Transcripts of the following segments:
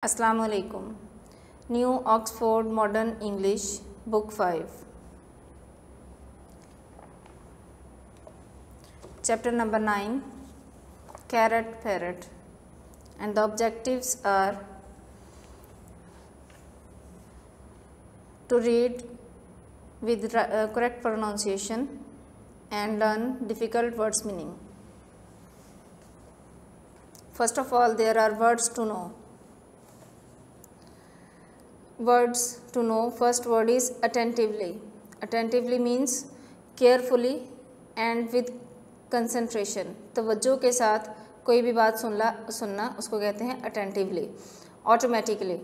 अस्सलाम वालेकुम। New Oxford Modern English book 5 chapter number 9 carrot parrot and the objectives are to read with correct pronunciation and learn difficult words meaning. First of all, there are words to know. Words to know. First word is attentively. Attentively means carefully and with concentration. तवज्जो के साथ कोई भी बात सुनना उसको कहते हैं attentively. Automatically.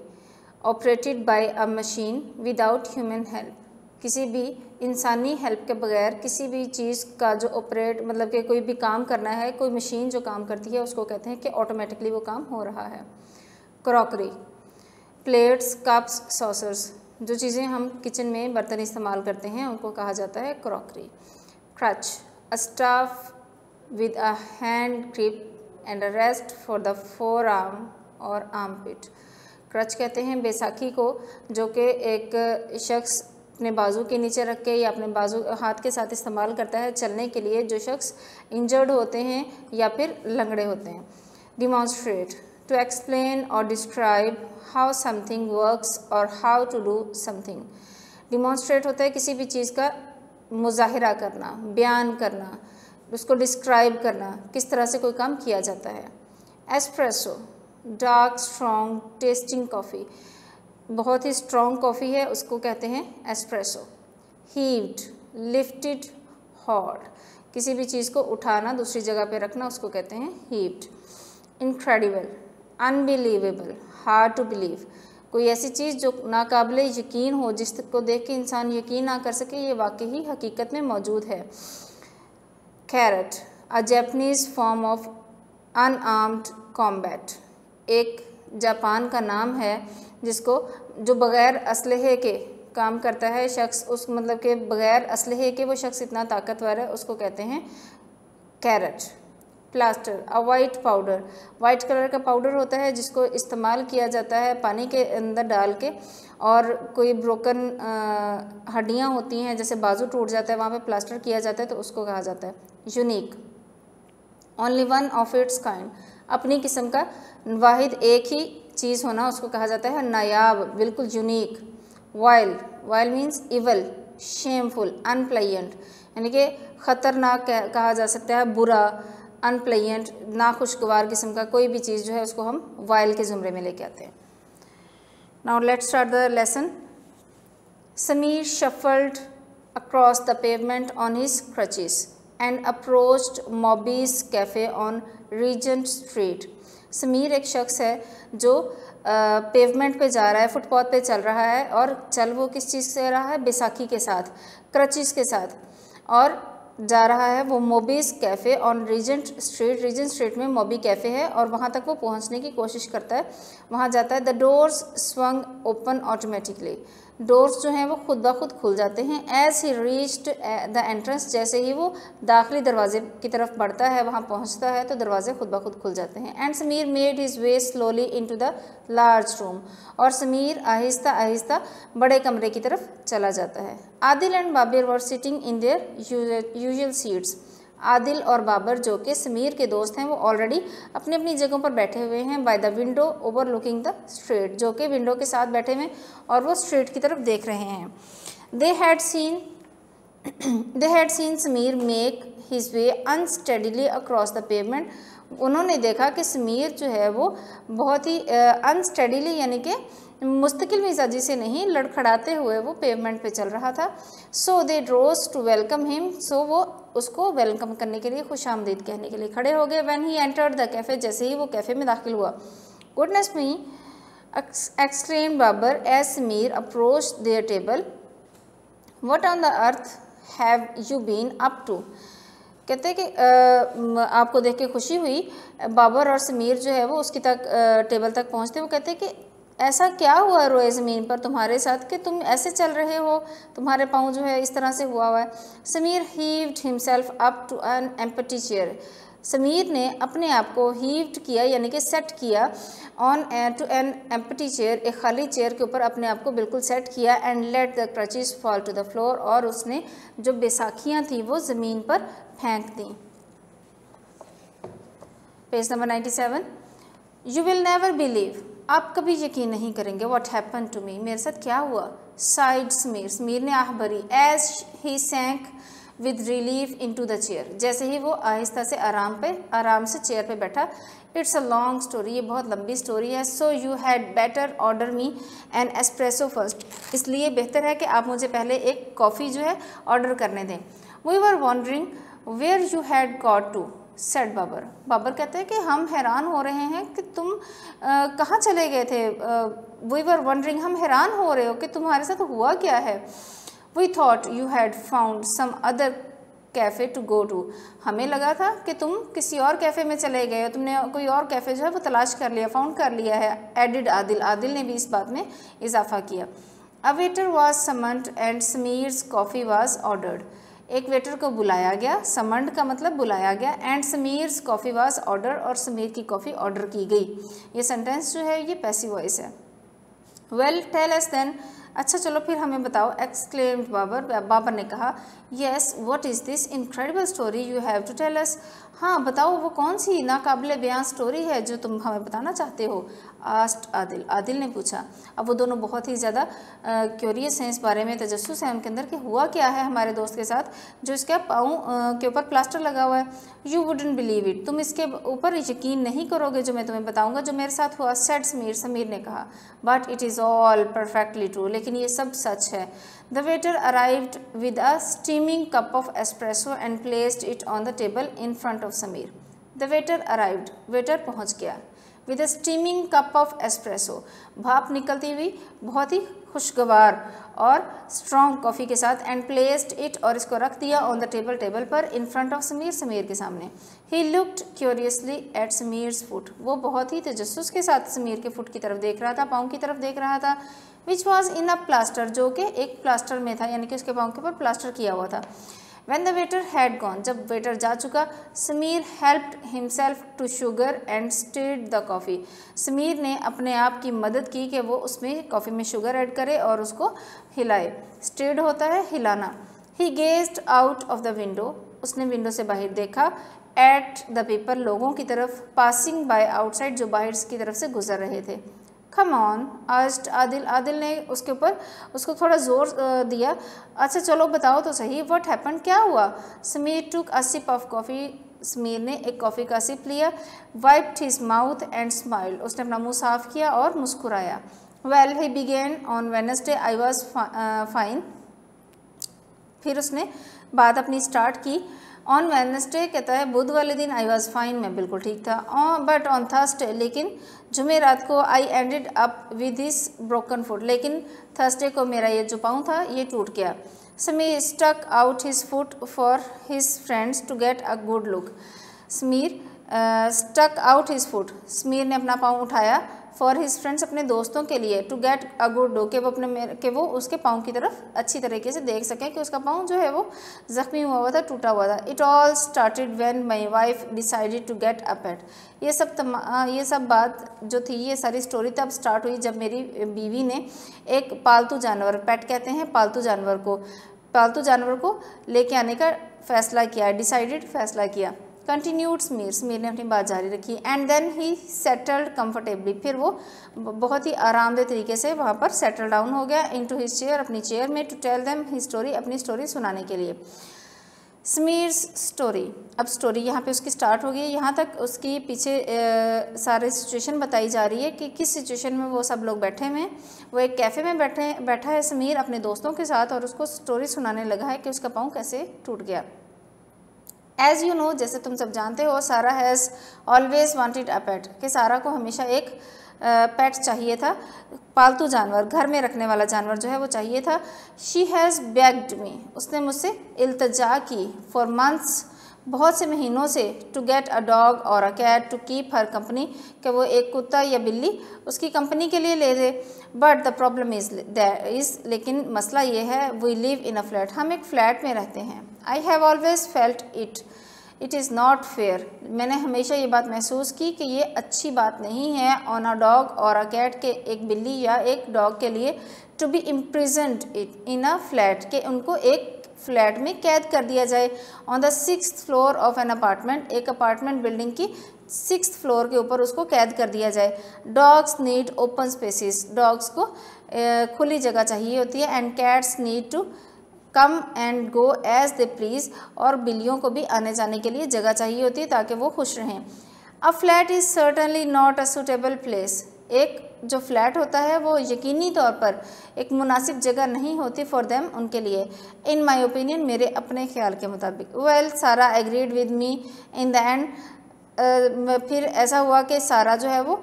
Operated by a machine without human help. किसी भी इंसानी हेल्प के बगैर किसी भी चीज़ का जो ऑपरेट मतलब कि कोई भी काम करना है, कोई मशीन जो काम करती है उसको कहते हैं कि ऑटोमेटिकली वो काम हो रहा है. क्रॉकरी. प्लेट्स, कप्स, सॉसर्स, जो चीज़ें हम किचन में बर्तन इस्तेमाल करते हैं उनको कहा जाता है crockery. Crutch. A staff with a hand grip and a rest for the forearm और आर्म पिट. क्रच कहते हैं बैसाखी को, जो कि एक शख्स अपने बाजू के नीचे रख के या अपने बाजू हाथ के साथ इस्तेमाल करता है चलने के लिए, जो शख्स इंजर्ड होते हैं या फिर लंगड़े होते हैं. डिमॉन्स्ट्रेट. टू एक्सप्लेन और डिस्क्राइब हाउ समथिंग वर्क्स और how to do something. Demonstrate होता है किसी भी चीज़ का मुजाहिरा करना, बयान करना, उसको डिस्क्राइब करना, किस तरह से कोई काम किया जाता है. Espresso. Dark strong testing coffee, बहुत ही स्ट्रॉन्ग कॉफ़ी है उसको कहते हैं एस्प्रेसो. हीव्ड. लिफ्टेड. हॉट, किसी भी चीज़ को उठाना दूसरी जगह पे रखना उसको कहते हैं heaved. Incredible. Unbelievable. Hard to believe, कोई ऐसी चीज़ जो नाकाबिले यकीन हो, जिसको देख के इंसान यकीन ना कर सके ये वाकई ही हकीकत में मौजूद है. Karate. A Japanese form of unarmed combat, एक जापान का नाम है जिसको जो बग़ैर असलहे के काम करता है शख्स, उस मतलब के बग़ैर असलहे के वो शख्स इतना ताकतवर है उसको कहते हैं karate. Plaster. A white powder, white colour का पाउडर होता है जिसको इस्तेमाल किया जाता है पानी के अंदर डाल के, और कोई ब्रोकन हड्डियाँ होती हैं जैसे बाजू टूट जाता है वहाँ पे प्लास्टर किया जाता है तो उसको कहा जाता है. Unique. Only one of its kind, अपनी किस्म का वाहिद एक ही चीज़ होना उसको कहा जाता है नायाब, बिल्कुल unique. While. While means evil, shameful, unpleasant, यानी कि ख़तरनाक कहा जा सकता है, बुरा, अनप्लेजेंट, नाखुशगवार किस्म का कोई भी चीज़ जो है उसको हम वाइल के ज़ुमरे में लेके आते हैं. Now let's start the lesson. Sameer shuffled across the pavement on his crutches and approached Moby's cafe on Regent street. Sameer एक शख्स है जो पेवमेंट पे जा रहा है, फुटपाथ पे चल रहा है, और चल वो किस चीज़ से रहा है, बैसाखी के साथ, क्रचेस के साथ, और जा रहा है वो Moby's cafe on Regent street. Regent street में मोबी कैफ़े है और वहाँ तक वो पहुँचने की कोशिश करता है, वहाँ जाता है. The doors swung open automatically, doors जो हैं वो खुद ब खुद खुल जाते हैं. As he reached the entrance, जैसे ही वो दाखिली दरवाजे की तरफ बढ़ता है, वहाँ पहुँचता है तो दरवाजे खुद ब खुद खुल जाते हैं. And Sameer made his way slowly into the large room, और समीर आहिस्ता आहिस्ता बड़े कमरे की तरफ चला जाता है. Adil and Babar were sitting in their usual seats. Adil और बाबर जो कि समीर के दोस्त हैं वो ऑलरेडी अपनी अपनी जगहों पर बैठे हुए हैं. By the window over looking the street, जो कि विंडो के साथ बैठे हुए और वो स्ट्रीट की तरफ देख रहे हैं. They had seen Sameer make his way unsteadily across the pavement. उन्होंने देखा कि समीर जो है वो बहुत ही अनस्टेडीली यानी कि मुस्तकिल मिजाजी से नहीं, लड़खड़ाते हुए वो पेवमेंट पे चल रहा था. सो दे रोज टू वेलकम हिम, सो वो उसको वेलकम करने के लिए, खुश आमदीद कहने के लिए खड़े हो गए. When he entered the cafe, जैसे ही वो कैफ़े में दाखिल हुआ. Goodness me exclaimed Babar as Sameer approached their table. What on the earth have you been up to. कहते हैं कि आपको देख के खुशी हुई. बाबर और समीर जो है वो उसकी टेबल तक पहुँचते, वो कहते हैं कि ऐसा क्या हुआ रोए ज़मीन पर तुम्हारे साथ कि तुम ऐसे चल रहे हो, तुम्हारे पाँव जो है इस तरह से हुआ है. Sameer heaved himself up to an empty chair. Sameer ने अपने आप को हीव्ड किया यानी कि सेट किया on to an empty chair, एक खाली चेयर के ऊपर अपने आप को बिल्कुल सेट किया and let the crutches fall to the floor, और उसने जो बैसाखियाँ थी वो ज़मीन पर फेंक दी। Page number 97। You will never believe, आप कभी यकीन नहीं करेंगे, व्हाट हैपन टू मी, मेरे साथ क्या हुआ। साइड समीर, समीर ने आह भरी, as he sank with relief into the chair, जैसे ही वो आहिस्ता से आराम से चेयर पे बैठा। इट्स अ लॉन्ग स्टोरी, ये बहुत लंबी स्टोरी है। So you had better order me an espresso first, इसलिए बेहतर है कि आप मुझे पहले एक कॉफ़ी जो है ऑर्डर करने दें। We were wondering where you had got to, said Babar, Babar कहते हैं कि हम हैरान हो रहे हैं कि तुम कहाँ चले गए थे। वी वर वंडरिंग, हम हैरान हो रहे हो कि तुम्हारे साथ हुआ क्या है। We thought you had found some other cafe to go to, हमें लगा था कि तुम किसी और कैफ़े में चले गए हो, तुमने कोई और कैफ़े जो है वो तलाश कर लिया, फाउंड कर लिया है। एडिड आदिल, आदिल ने भी इस बात में इजाफा किया। A waiter was summoned and Sameer's coffee was ordered, एक वेटर को बुलाया गया, समंड का मतलब बुलाया गया, and Sameer's coffee was order, और समीर की कॉफ़ी ऑर्डर की गई। ये सेंटेंस जो है ये पैसिव वॉइस है। वेल टेल अस देन, अच्छा चलो फिर हमें बताओ, एक्सक्लेम्ड बाबर, बाबर ने कहा। Yes what is this incredible story you have to tell us, हाँ बताओ वो कौन सी नाकाबिले बयां स्टोरी है जो तुम हमें बताना चाहते हो। आस्ट आदिल, आदिल ने पूछा। अब वो दोनों बहुत ही ज़्यादा क्यूरियस हैं इस बारे में, तजस्सुस है उनके अंदर कि हुआ क्या है हमारे दोस्त के साथ जो इसके पाँव के ऊपर प्लास्टर लगा हुआ है। यू वुडंट बिलीव इट, तुम इसके ऊपर यकीन नहीं करोगे जो मैं तुम्हें बताऊंगा जो मेरे साथ हुआ। सेड समीर, समीर ने कहा। But it is all perfectly true, लेकिन ये सब सच है। The waiter arrived with a steaming cup of espresso and placed it on the table in front of Sameer. The waiter arrived, waiter पहुंच गया। With a steaming cup of espresso, भाप निकलती हुई बहुत ही खुशगवार और स्ट्रॉन्ग कॉफ़ी के साथ, एंड प्लेस्ड इट, और इसको रख दिया ऑन द टेबल, टेबल पर, in front of Sameer, Sameer के सामने। He looked curiously at Sameer's foot, वो बहुत ही तजस्सुस के साथ समीर के फुट की तरफ देख रहा था, पाँव की तरफ देख रहा था। Which was in a plaster, जो कि एक प्लास्टर में था, यानी कि उसके पाँव के ऊपर प्लास्टर किया हुआ था। When the waiter had gone, जब वेटर जा चुका, Sameer helped himself to sugar and stirred the coffee, Sameer ने अपने आप की मदद की कि वो उसमें कॉफ़ी में शुगर ऐड करे और उसको हिलाए। stirred होता है हिलाना। He gazed out of the window, उसने विंडो से बाहर देखा। at the people, लोगों की तरफ। passing by outside, जो बाहर की तरफ से गुजर रहे थे। Come on asked Adil, Adil ने उसके ऊपर उसको थोड़ा ज़ोर दिया। अच्छा चलो बताओ तो सही, व्हाट हैपन, क्या हुआ। समीर टुक अ सिप ऑफ कॉफ़ी, समीर ने एक कॉफ़ी का सिप लिया। Wiped his mouth and smiled, उसने अपना मुंह साफ़ किया और मुस्कुराया। Well he begin on Wednesday I was fine, फिर उसने बात अपनी स्टार्ट की। ऑन वेडनेसडे कहता है बुध वाले दिन, आई वॉज फाइन, मैं बिल्कुल ठीक था। बट ऑन थर्सडे, लेकिन जुमेरात को, I ended up with this broken foot, लेकिन थर्सडे को मेरा ये जो पाँव था ये टूट गया। Sameer stuck out his foot for his friends to get a good look, Sameer stuck out his foot, Sameer ने अपना पाँव उठाया। फॉर हिज फ्रेंड्स, अपने दोस्तों के लिए। To get a good look, कि वो उसके पाँव की तरफ अच्छी तरीके से देख सकें कि उसका पाँव जो है वो ज़ख्मी हुआ था, टूटा हुआ था। It all started when my wife decided to get a pet, ये सब बात जो थी, ये सारी स्टोरी तब स्टार्ट हुई जब मेरी बीवी ने एक पालतू जानवर, पेट कहते हैं पालतू जानवर को लेके आने का फैसला किया। डिसाइडेड, फैसला किया। कंटिन्यूड समीर, समीर ने अपनी बात जारी रखी। And then he settled comfortably, फिर वो बहुत ही आरामदेह तरीके से वहाँ पर सेटल डाउन हो गया इनटू हिज चेयर, अपनी चेयर में। To tell them his story, अपनी स्टोरी सुनाने के लिए। समीर्स स्टोरी, अब स्टोरी यहाँ पे उसकी स्टार्ट हो गई। यहाँ तक उसकी पीछे सारी सिचुएशन बताई जा रही है कि किस सिचुएशन में वो सब लोग बैठे हुए हैं। वो एक कैफ़े में बैठा है समीर अपने दोस्तों के साथ, और उसको स्टोरी सुनाने लगा है कि उसका पाँव कैसे टूट गया। एज़ यू नो, जैसे तुम सब जानते हो, सारा हैज़ ऑलवेज वांटेड अ पेट, कि सारा को हमेशा एक पेट चाहिए था, पालतू जानवर, घर में रखने वाला जानवर जो है वो चाहिए था। शी हैज़ बेग्ड मी, उसने मुझसे इल्तजा की। फॉर मंथ्स, बहुत से महीनों से। टू गेट अ डॉग और a cat to keep her company, कि वो एक कुत्ता या बिल्ली उसकी कंपनी के लिए ले दे। बट द प्रॉब्लम इज़, लेकिन मसला ये है, we live in a flat, हम एक फ़्लैट में रहते हैं। I have always felt it, it is not fair, मैंने हमेशा ये बात महसूस की कि ये अच्छी बात नहीं है ऑन अ डॉग और अ कैट, के एक बिल्ली या एक डॉग के लिए to be imprisoned it in a flat, के उनको एक फ्लैट में कैद कर दिया जाए on the 6th floor of an apartment, एक अपार्टमेंट बिल्डिंग की 6th फ्लोर के ऊपर उसको कैद कर दिया जाए। Dogs need open spaces, dogs को खुली जगह चाहिए होती है। And cats need to come and go as they please, और बिल्लियों को भी आने जाने के लिए जगह चाहिए होती है ताकि वो खुश रहें। A flat is certainly not a suitable place, एक जो फ्लैट होता है वो यकीनी तौर पर एक मुनासिब जगह नहीं होती फॉर देम, उनके लिए। इन माई ओपिनियन, मेरे अपने ख्याल के मुताबिक। वेल सारा agreed with me in the end, फिर ऐसा हुआ कि सारा जो है वो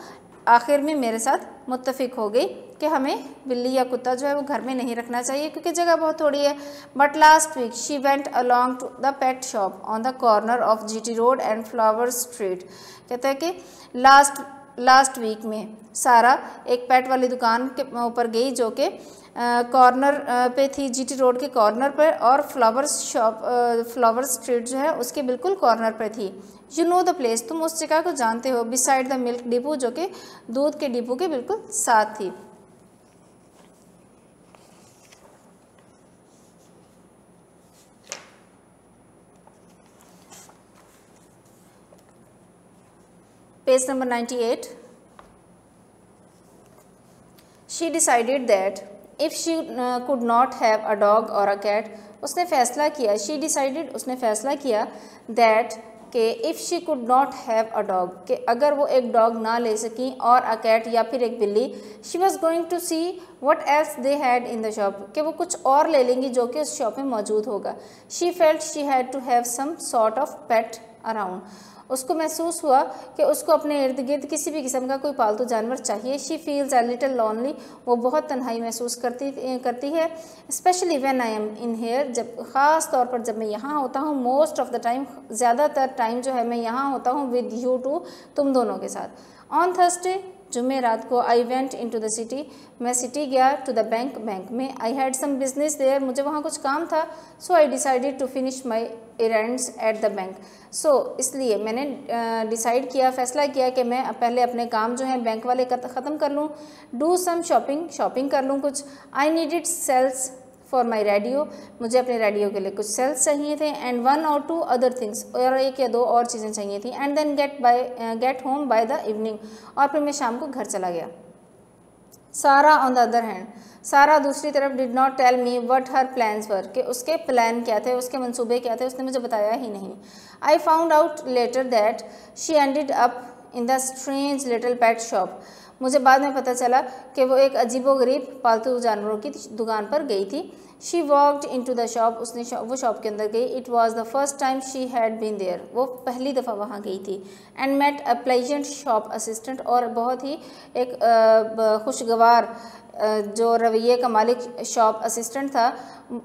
आखिर में मेरे साथ मुत्तफिक हो गई कि हमें बिल्ली या कुत्ता जो है वो घर में नहीं रखना चाहिए क्योंकि जगह बहुत थोड़ी है। But last week she went along to the pet shop on the corner of GT road and flower street. कहते हैं कि लास्ट वीक में सारा एक पेट वाली दुकान के ऊपर गई जो कि कॉर्नर पे थी, GT रोड के कॉर्नर पर, और फ्लावर स्ट्रीट जो है उसके बिल्कुल कॉर्नर पर थी। यू नो द प्लेस, तुम उस जगह को जानते हो। बिसाइड द मिल्क डिपो, जो कि दूध के डिपो के बिल्कुल साथ थी। Page number 98। She decided that if she could not have a dog or a cat, उसने फैसला किया, she decided, उसने फैसला किया that कि if she could not have a dog, कि अगर वो एक डॉग ना ले सकी और a cat या फिर एक बिल्ली, she was going to see what else they had in the shop, कि वो कुछ और ले लेंगी जो कि उस शॉप में मौजूद होगा। She felt she had to have some sort of pet around, उसको महसूस हुआ कि उसको अपने इर्द गिर्द किसी भी किस्म का कोई पालतू जानवर चाहिए। She feels a little lonely, वो बहुत तन्हाई महसूस करती है। Specially when I am in here, जब ख़ास तौर पर जब मैं यहाँ होता हूँ। मोस्ट ऑफ द टाइम, ज़्यादातर टाइम जो है मैं यहाँ होता हूँ विद यू टू, तुम दोनों के साथ। ऑन थर्सडे, जुम्मे रात को, I went into the city, मैं सिटी गया, टू द बैंक में। I had some business there, मुझे वहाँ कुछ काम था। So I decided to finish my errands at the bank, so इसलिए मैंने डिसाइड किया, फ़ैसला किया कि मैं पहले अपने काम जो हैं बैंक वाले ख़त्म कर लूँ। डू सम शॉपिंग कर लूँ कुछ। I needed cells for my radio, मुझे अपने रेडियो के लिए कुछ सेल्स चाहिए थे। एंड 1 or 2 अदर थिंग्स, और 1 या 2 और चीज़ें चाहिए थी। And then get home by the evening, और फिर मैं शाम को घर चला गया। सारा ऑन द अदर हैंड, सारा दूसरी तरफ did not tell me what her plans were, कि उसके प्लान क्या थे, उसके मंसूबे क्या थे, उसने मुझे बताया ही नहीं। I found out later that she ended up in the strange little pet shop, मुझे बाद में पता चला कि वो एक अजीबोगरीब पालतू जानवरों की दुकान पर गई थी। She walked into the shop, उसने वो शॉप के अंदर गई। It was the first time she had been there, वो पहली दफ़ा वहाँ गई थी। And met a pleasant shop assistant, और बहुत ही एक खुशगवार जो रवैये का मालिक शॉप असिस्टेंट था,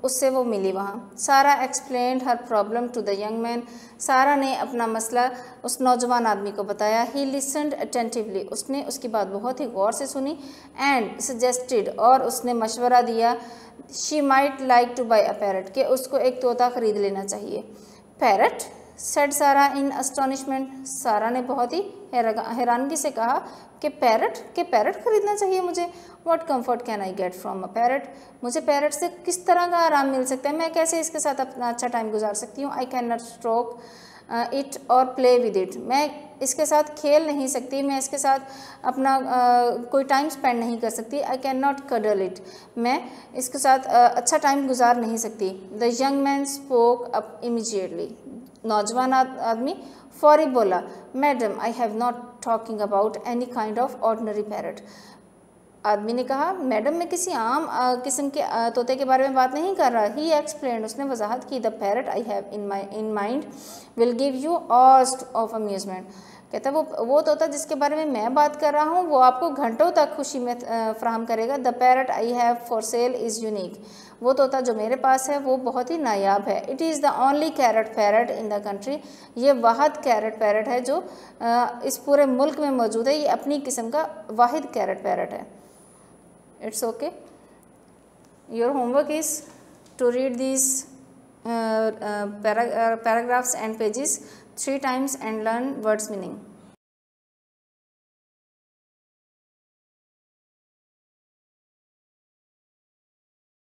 उससे वो मिली वहाँ। Sarah explained her problem to the young man, Sarah ने अपना मसला उस नौजवान आदमी को बताया। ही लिसनड अटेंटिवली, उसने उसकी बात बहुत ही गौर से सुनी। एंड सजेस्टेड, और उसने मशवरा दिया, she might like two by a parrot, कि उसको एक तोता ख़रीद लेना चाहिए। पैरट, सेड सारा इन अस्टॉनिशमेंट, सारा ने बहुत ही हैरानगी से कहा कि पैरट ख़रीदना चाहिए मुझे। What comfort can I get from a parrot, मुझे पैरट से किस तरह का आराम मिल सकता है, मैं कैसे इसके साथ अपना अच्छा टाइम गुजार सकती हूँ। I can not stroke it और प्ले विद इट, मैं इसके साथ खेल नहीं सकती, मैं इसके साथ अपना कोई टाइम स्पेंड नहीं कर सकती। I can not cuddle it, मैं इसके साथ अच्छा टाइम गुजार नहीं सकती। The young man spoke up immediately, नौजवान आदमी फौरी बोला, madam I have not talking about any kind of ordinary parrot. आदमी ने कहा, मैडम मैं किसी आम किस्म के तोते के बारे में बात नहीं कर रहा। ही एक्सप्लेन्ड, उसने वजाहत की, the parrot I have in mind will give you host of amusement, कहता है वो तोता जिसके बारे में मैं बात कर रहा हूँ वो आपको घंटों तक खुशी में फ्राहम करेगा। The parrot I have for sale is unique, वो तोता जो मेरे पास है वो बहुत ही नायाब है। It is the only carrot parrot in the country, ये वाहिद कैरेट पैरट है जो इस पूरे मुल्क में मौजूद है, ये अपनी किस्म का वाहिद कैरेट पैरट है। It's okay, your homework is to read this paragraphs and pages 3 times and learn words meaning.